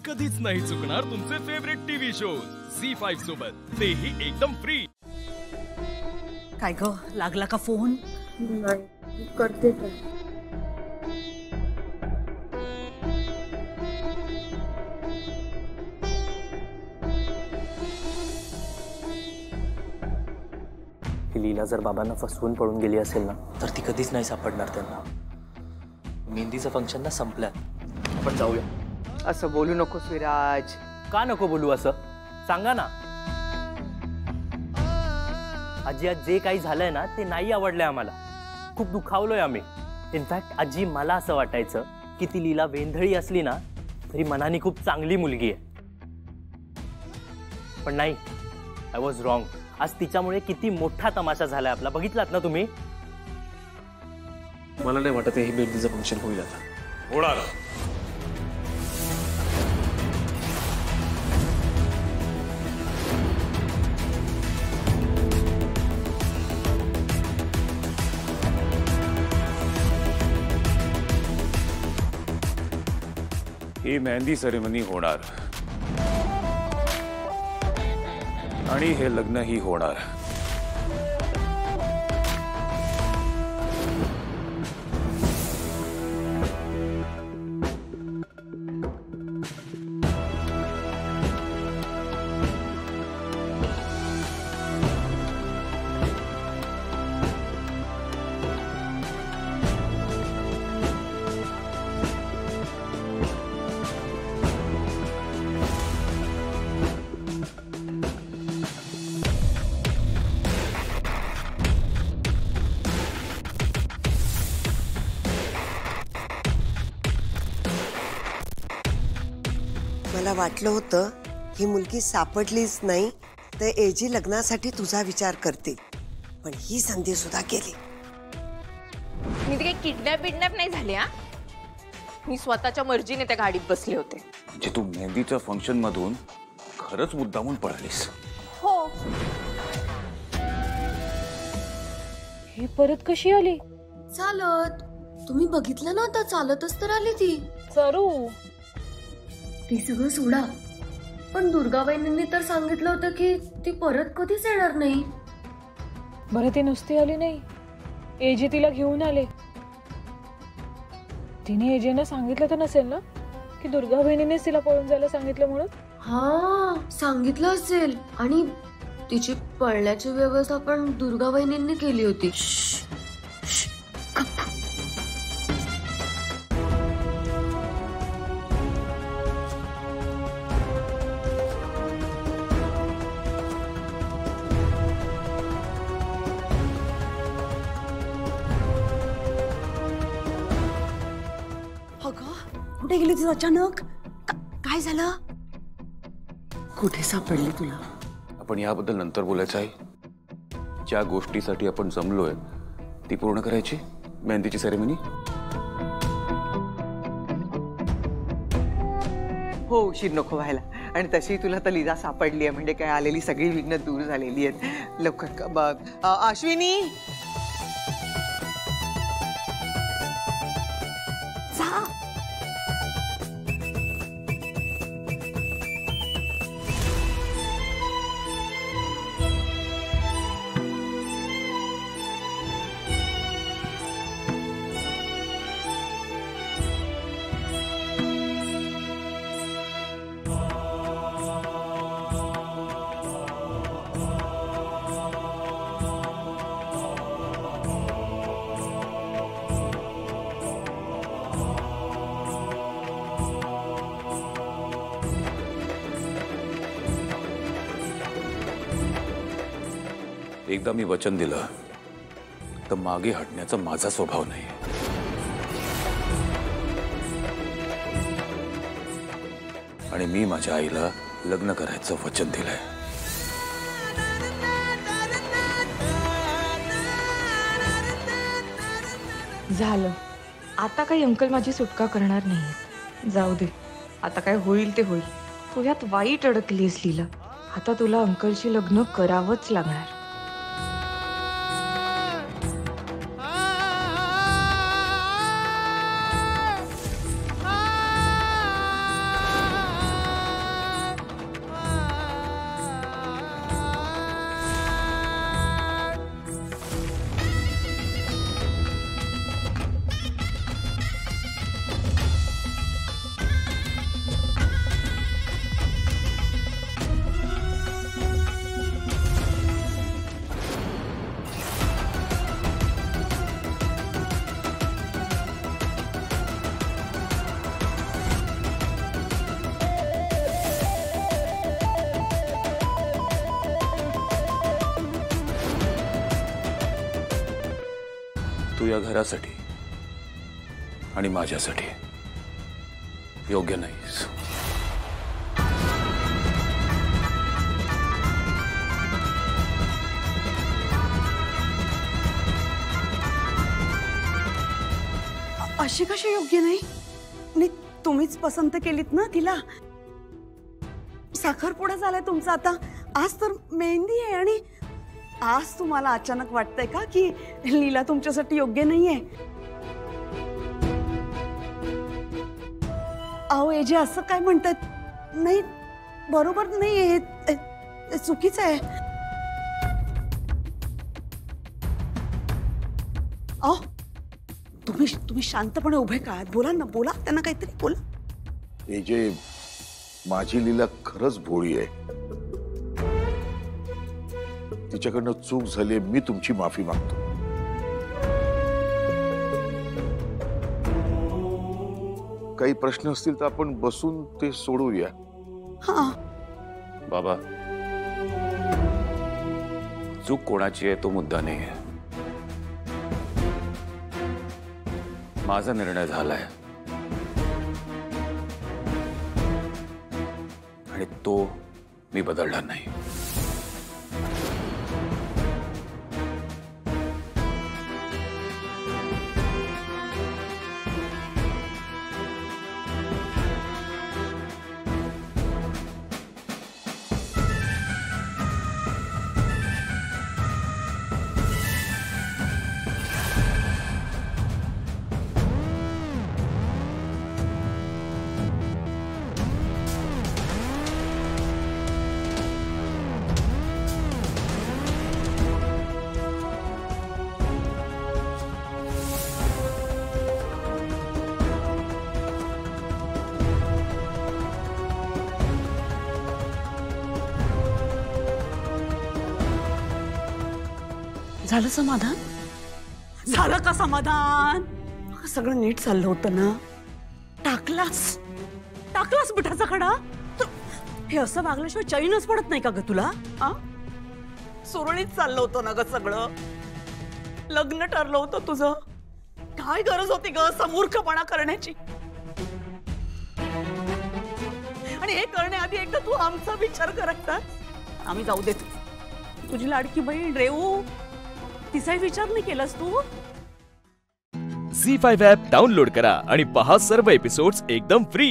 कधीच नाही चुकणार तुमचे फेवरेट टीव्ही शोज झी5 सोबत, तेही एकदम फ्री। काय ग, लागला का फोन? नाही, करते काय? लीला जर बाबांना फसवून पळून गेली असेल ना, तर ती कधीच नाही सापडणार त्यांना। मेहंदीचं फंक्शन ना संपल्यात, आपण जाऊया। असं बोलू नकोस विराज। का नको बोलू असं? सांगा ना। आजी, आज जे काही झालंय ना ते नाही आवडलंय आम्हाला, खूप दुखावलोय आम्ही। इनफॅक्ट आजी, मला असं वाटायचं की ती लीला वेंधळी असली ना तरी मनाने खूप चांगली मुलगी आहे, पण नाही, आय वॉज रॉंग। आज तिच्यामुळे किती मोठा तमाशा झालाय आपला, बघितलात ना तुम्ही। मला नाही वाटत हे मेहंदीचं फंक्शन होईल आता। होणार। ही मेहंदी सेरेमनी होणार आणि हे लग्नही होणार। मला वाटलं होतं ही मुलगी सापडलीच नाही तर एजी लग्नासाठी तुझा विचार करते, पण ही संधी सुद्धा गेली। मी ते काही किडनॅप नाही झाले हा, मी स्वतःच्या मर्जीने त्या गाडीत बसले होते। म्हणजे तू मेहंदीच्या फंक्शन मधून खरंच मुद्दामून पळालीस? हो। ही परत कशी आली? चालत। तुम्ही बघितलं ना, आता चालतच तर आली ती। सरू, ते सगळं सोडा, पण दुर्गाबाईंनी तर सांगितलं होतं की ती परत कधीच येणार नाही। बरं, ती नुसती आली नाही, एजी तिला घेऊन आले। तिने एजीना सांगितलं तर नसेल ना की दुर्गा बहिणीनेच तिला पळून जायला सांगितलं म्हणून? हा, सांगितलं असेल, आणि तिची पळण्याची व्यवस्था पण दुर्गाबाईंनी केली होती। कुठे गेली ती अचानक? काय झालं? कुठे सापडली तुला? आपण याबद्दल नंतर बोलायचं आहे। ज्या गोष्टीसाठी आपण जमलोय ती पूर्ण करायची, मेहंदीची सेरेमनी। हो, उशीर नको व्हायला। आणि तशी तुला तर लीला सापडली आहे म्हणजे काय, आलेली सगळी विघ्न दूर झालेली आहेत। लवकर बघ। अश्विनी, जा। एकदा मी वचन दिलं तर मागे हटण्याचा माझा स्वभाव नाही। आणि मी माझ्या आईला लग्न करायचं वचन दिलंय। झालं, आता काही अंकल माझी सुटका करणार नाही। जाऊ दे, आता काय होईल ते होईल। तू यात वाईट अडकलीस लीला, आता तुला अंकलशी लग्न करावंच लागणार। या घरासाठी आणि माझ्यासाठी योग्य नाहीस. अशी कशी योग्य नाही? नाही, तुम्हीच पसंत केलीत ना तिला. साखरपुडा झालाय तुमचा आता. आज तर मेहंदी आहे आणि आज तुम्हाला अचानक वाटतंय का की लीला तुमच्यासाठी योग्य नाहीये? अहो एजे असं काय म्हणतात? नाही, बरोबर नाही, हे चुकीचं आहे. अहो तुम्ही शांतपणे उभे का? बोला ना, बोला, त्यांना काहीतरी बोला. हे जे माझी लीला खरंच भोळी आहे. तिच्याकडनं चूक झाली, मी तुमची माफी मागतो. काही प्रश्न असतील तर आपण बसून ते सोडवूया. हा बाबा, चूक कोणाची आहे तो मुद्दा नाही आहे. माझा निर्णय झालाय आणि तो मी बदलणार नाही. झालं समाधान? झालं का समाधान? सगळं नीट चाललं होतं ना? टाकलास मिठाचा खडा. हे असं वागल्याशिवाय चैनच पडत नाही का ग तुला? सुरळीत चाललं होतं ना ग सगळं. लग्न ठरलं होतं तुझं. काय गरज होती ग समूर्खपणा करण्याची? आणि हे करण्याआधी एकदा तू आमचा विचार करायचा. आम्ही जाऊ देत. तुझी लाडकी बहीण रेऊ, तिचाही विचार नाही केलास तू? झी5 ॲप डाउनलोड करा आणि पहा सर्व एपिसोड्स एकदम फ्री.